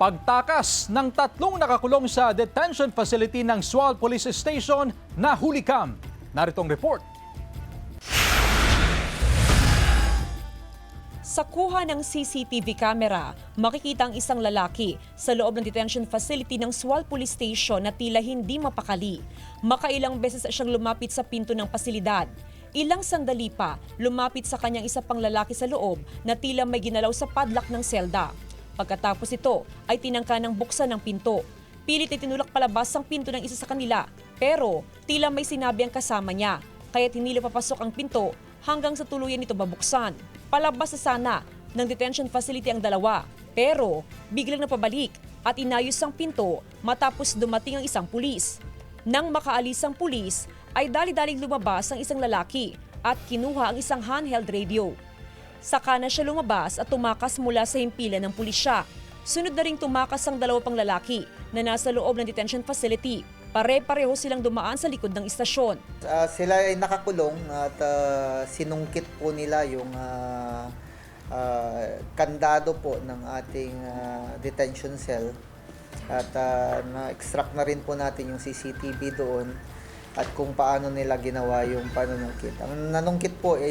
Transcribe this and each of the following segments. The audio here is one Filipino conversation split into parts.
Pagtakas ng tatlong nakakulong sa detention facility ng Sual Police Station na hulikam. Narito ang report. Sa kuha ng CCTV camera, makikita ang isang lalaki sa loob ng detention facility ng Sual Police Station na tila hindi mapakali. Makailang beses siyang lumapit sa pinto ng pasilidad. Ilang sandali pa, lumapit sa kanyang isa pang lalaki sa loob na tila may ginalaw sa padlock ng selda. Pagkatapos ito ay tinangka ng buksan ng pinto. Pilit ay tinulak palabas ang pinto ng isa sa kanila, pero tila may sinabi ang kasama niya, kaya't hindi papasok ang pinto hanggang sa tuluyan nito mabuksan. Palabas na sana ng detention facility ang dalawa, pero biglang napabalik at inayos ang pinto matapos dumating ang isang pulis. Nang makaalis ang pulis, ay dali-daling lumabas ang isang lalaki at kinuha ang isang handheld radio. Saka na siya lumabas at tumakas mula sa himpilan ng pulisya. Sunod na ring tumakas ang dalawa pang lalaki na nasa loob ng detention facility. Pare-pareho silang dumaan sa likod ng istasyon. Sila ay nakakulong at sinungkit po nila yung kandado po ng ating detention cell. At na-extract na rin po natin yung CCTV doon at kung paano nila ginawa yung panunungkit. Ang nanungkit po ay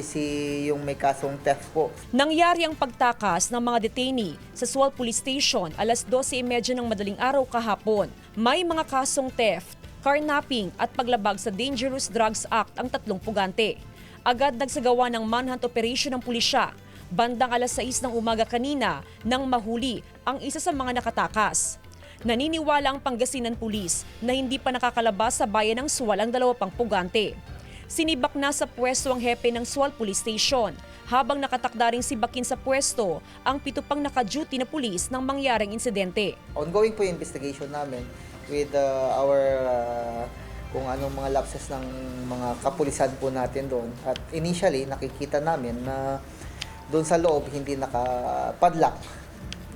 yung may kasong theft po. Nangyari ang pagtakas ng mga detainee sa Sual Police Station alas 12:30 ng madaling araw kahapon. May mga kasong theft, carnapping at paglabag sa Dangerous Drugs Act ang tatlong pugante. Agad nagsagawa ng manhunt operation ng pulisya. Bandang alas 6 ng umaga kanina nang mahuli ang isa sa mga nakatakas. Naniniwala ang Pangasinan Police na hindi pa nakakalabas sa bayan ng Sual ang dalawa pang pugante. Sinibak na sa pwesto ang hepe ng Sual Police Station, habang nakatakda ring sibakin sa pwesto ang 7 pang naka-duty na pulis ng mangyaring insidente. Ongoing po yung investigation namin with our kung anong mga lapses ng mga kapulisan po natin doon. At initially, nakikita namin na doon sa loob hindi naka-padlock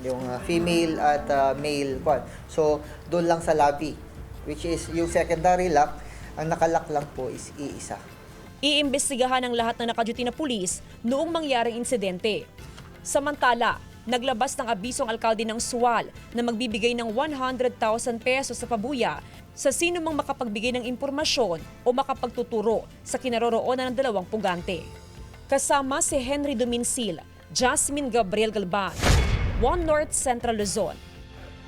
yung female at male quad. So, doon lang sa lobby, which is yung secondary lock, ang nakalock lang po is iisa. Iimbestigahan ang lahat ng nakaduty na pulis noong mangyaring insidente. Samantala, naglabas ng abisong alkalde ng Sual na magbibigay ng 100,000 pesos sa pabuya sa sino mang makapagbigay ng impormasyon o makapagtuturo sa kinaroroonan ng dalawang pugante. Kasama si Henry Dominsil, Jasmine Gabriel Galban, One North Central Luzon.